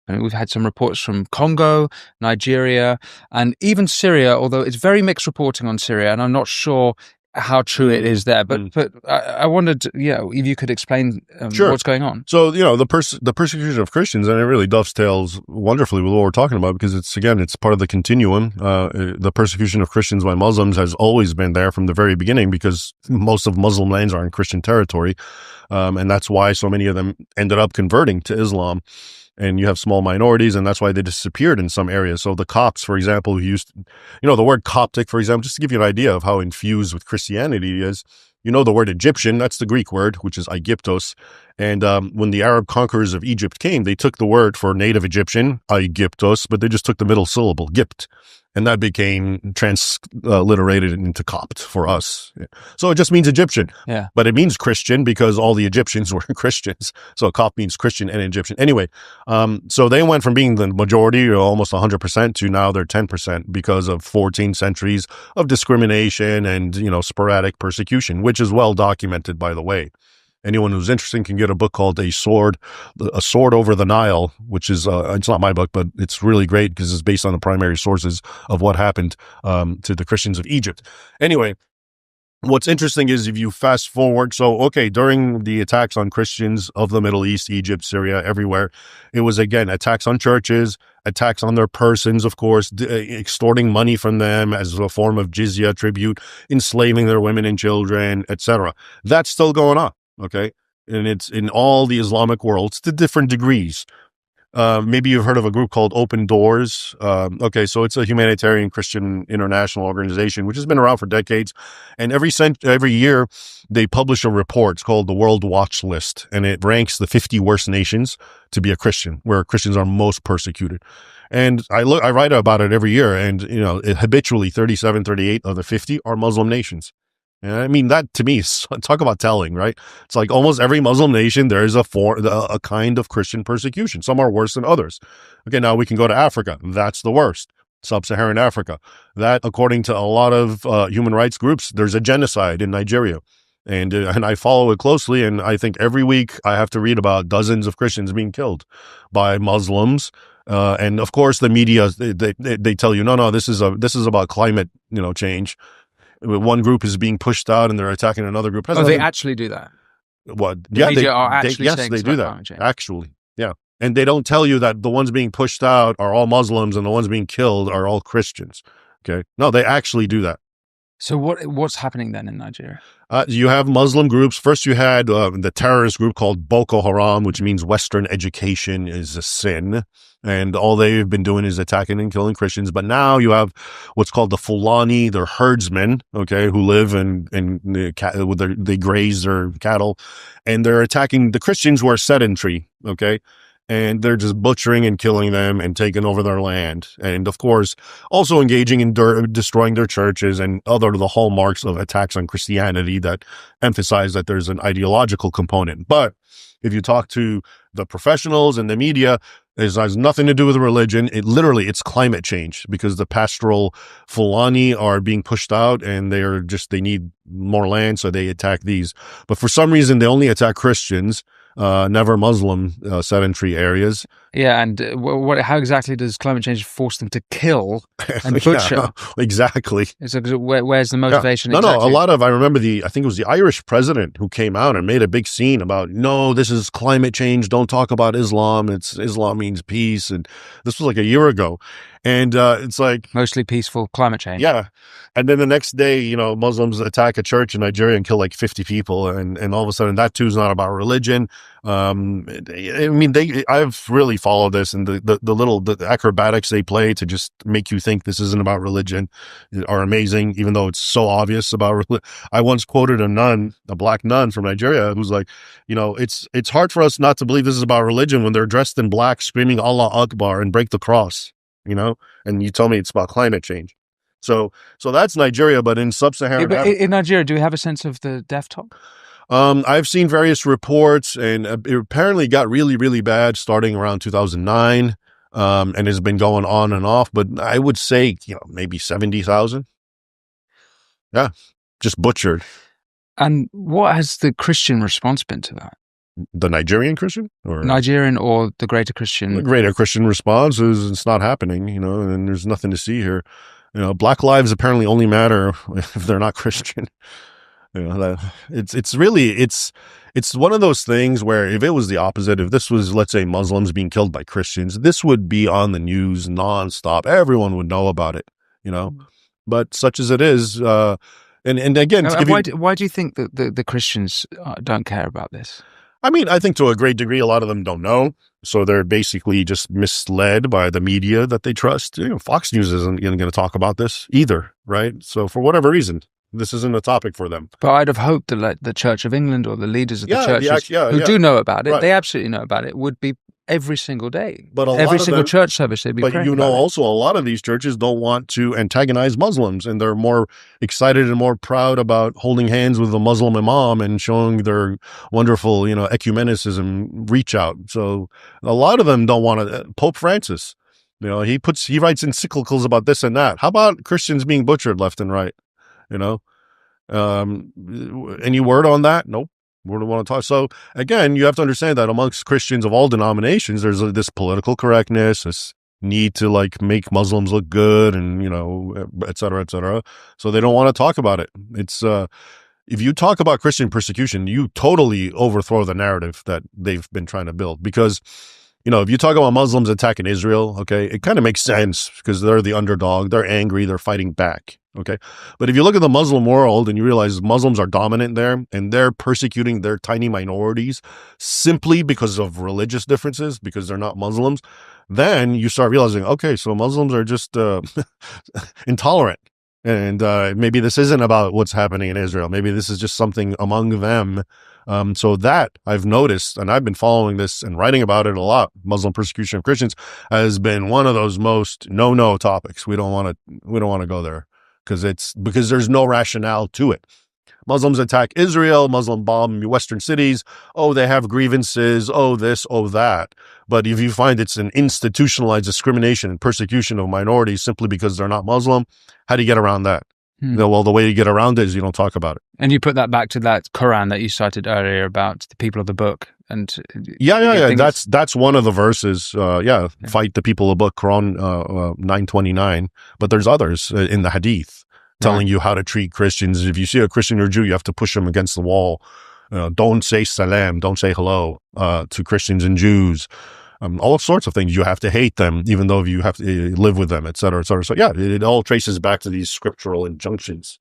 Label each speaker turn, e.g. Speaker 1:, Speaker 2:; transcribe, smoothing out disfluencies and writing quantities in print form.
Speaker 1: happening. We've had some reports from Congo, Nigeria, and even Syria, although it's very mixed reporting on Syria, and I'm not sure how true it is there. But I wondered, if you could explain
Speaker 2: Sure.
Speaker 1: what's going on.
Speaker 2: So, the persecution of Christians, and it really dovetails wonderfully with what we're talking about, because it's part of the continuum. The persecution of Christians by Muslims has always been there from the very beginning, because most of Muslim lands are in Christian territory. And that's why so many of them ended up converting to Islam. And you have small minorities, and that's why they disappeared in some areas. So the Copts, for example, who used, the word Coptic, for example, just to give you an idea of how infused with Christianity it is, the word Egyptian, that's the Greek word, which is Aegyptos. And when the Arab conquerors of Egypt came, they took the word for native Egyptian, Aegyptos, but they just took the middle syllable, Gipt. And that became transliterated into Copt for us. So it just means Egyptian.
Speaker 1: Yeah.
Speaker 2: But it means Christian because all the Egyptians were Christians. So Copt means Christian and Egyptian. Anyway, so they went from being the majority, almost 100%, to now they're 10% because of 14 centuries of discrimination and, sporadic persecution, which is well documented, by the way. Anyone who's interested can get a book called A Sword Over the Nile, which is, it's not my book, but it's really great because it's based on the primary sources of what happened to the Christians of Egypt. Anyway, what's interesting is if you fast forward, during the attacks on Christians of the Middle East, Egypt, Syria, everywhere, it was, again, attacks on churches, attacks on their persons, of course, extorting money from them as a form of jizya, tribute, enslaving their women and children, etc. That's still going on. Okay. And it's in all the Islamic worlds to different degrees. Maybe you've heard of a group called Open Doors. So it's a humanitarian Christian international organization, which has been around for decades. And every year they publish a report. It's called the World Watch List. And it ranks the 50 worst nations to be a Christian, where Christians are most persecuted. And I write about it every year. And, habitually 37, 38 of the 50 are Muslim nations. And I mean, that to me, talk about telling, right? It's like almost every Muslim nation, there is a kind of Christian persecution. Some are worse than others. Okay, now we can go to Africa. That's the worst. Sub-Saharan Africa. That, according to a lot of human rights groups, there's a genocide in Nigeria. And I follow it closely. And I think every week I have to read about dozens of Christians being killed by Muslims. And of course, the media, they tell you, no, this is about climate, change. One group is being pushed out and they're attacking another group.
Speaker 1: They actually do that?
Speaker 2: What?
Speaker 1: The media are actually saying
Speaker 2: they do
Speaker 1: that.
Speaker 2: Actually, yeah. And they don't tell you that the ones being pushed out are all Muslims and the ones being killed are all Christians. Okay. No, they actually do that.
Speaker 1: So what's happening then in Nigeria?
Speaker 2: You have Muslim groups. First, you had the terrorist group called Boko Haram, which means Western education is a sin. And all they've been doing is attacking and killing Christians. But now you have what's called the Fulani, they're herdsmen, okay, who live and they graze their cattle. And they're attacking the Christians who are sedentary, okay? And they're just butchering and killing them and taking over their land. And of course, also engaging in destroying their churches and the hallmarks of attacks on Christianity that emphasize that there's an ideological component. But if you talk to the professionals and the media, it has nothing to do with religion. It's climate change, because the pastoral Fulani are being pushed out and they need more land. So they attack these. But for some reason, they only attack Christians. Never Muslim sedentary areas.
Speaker 1: Yeah, and how exactly does climate change force them to kill and butcher?
Speaker 2: Yeah, exactly.
Speaker 1: So where's the motivation?
Speaker 2: Yeah.
Speaker 1: Exactly?
Speaker 2: I remember I think it was the Irish president who came out and made a big scene about, no, this is climate change. Don't talk about Islam. Islam means peace. And this was like a year ago. And it's like
Speaker 1: mostly peaceful climate change.
Speaker 2: Yeah. And then the next day, Muslims attack a church in Nigeria and kill like 50 people. And all of a sudden that too is not about religion. I've really followed this, and the acrobatics they play to just make you think this isn't about religion are amazing, even though it's so obvious about religion. I once quoted a black nun from Nigeria, who's like, it's hard for us not to believe this is about religion when they're dressed in black, screaming Allah Akbar and break the cross, and you tell me it's about climate change. So that's Nigeria, but in sub-Saharan Africa.
Speaker 1: In Nigeria, do we have a sense of the death toll?
Speaker 2: I've seen various reports, and it apparently got really, really bad starting around 2009, and has been going on and off. But I would say, maybe 70,000. Yeah, just butchered.
Speaker 1: And what has the Christian response been to that?
Speaker 2: The Nigerian Christian? Or
Speaker 1: Nigerian or the greater Christian?
Speaker 2: The greater Christian response is it's not happening, and there's nothing to see here. Black lives apparently only matter if they're not Christian. It's one of those things where if it was the opposite, if this was, let's say, Muslims being killed by Christians, this would be on the news nonstop. Everyone would know about it, But such as it is, and again,
Speaker 1: why do you think that the Christians don't care about this?
Speaker 2: I mean, I think to a great degree, a lot of them don't know. So they're basically just misled by the media that they trust. Fox News isn't going to talk about this either, right? So for whatever reason, this isn't a topic for them.
Speaker 1: But I'd have hoped that the Church of England or the leaders of the churches who do know about it, right. They absolutely know about it, would be every single day. But every single church service, they'd be praying about it.
Speaker 2: Also, a lot of these churches don't want to antagonize Muslims, and they're more excited and more proud about holding hands with a Muslim imam and showing their wonderful, ecumenicism reach out. So a lot of them don't want to. Pope Francis, he writes encyclicals about this and that. How about Christians being butchered left and right? Any word on that? Nope. We don't want to talk. So again, you have to understand that amongst Christians of all denominations, there's this political correctness, this need to make Muslims look good, and et cetera, et cetera. So they don't want to talk about it. It's if you talk about Christian persecution, you totally overthrow the narrative that they've been trying to build. Because if you talk about Muslims attacking Israel, okay, it kind of makes sense because they're the underdog, they're angry, they're fighting back. Okay. But if you look at the Muslim world and you realize Muslims are dominant there and they're persecuting their tiny minorities simply because of religious differences, because they're not Muslims, then you start realizing, okay, so Muslims are just intolerant. And maybe this isn't about what's happening in Israel. Maybe this is just something among them. So that I've noticed, and I've been following this and writing about it a lot. Muslim persecution of Christians has been one of those most no topics. We don't want to go there. Because there's no rationale to it. Muslims attack Israel, Muslim bomb Western cities. Oh, they have grievances. Oh, this, oh, that. But if you find it's an institutionalized discrimination and persecution of minorities simply because they're not Muslim, how do you get around that? Well, the way you get around it is you don't talk about it.
Speaker 1: And you put that back to that Quran that you cited earlier about the people of the book. And
Speaker 2: yeah. That's one of the verses. Fight the people of the book, Quran 929. But there's others in the Hadith telling you how to treat Christians. If you see a Christian or Jew, you have to push them against the wall. Don't say salam, don't say hello to Christians and Jews. All sorts of things. You have to hate them, even though you have to live with them, et cetera, et cetera. So yeah, it all traces back to these scriptural injunctions.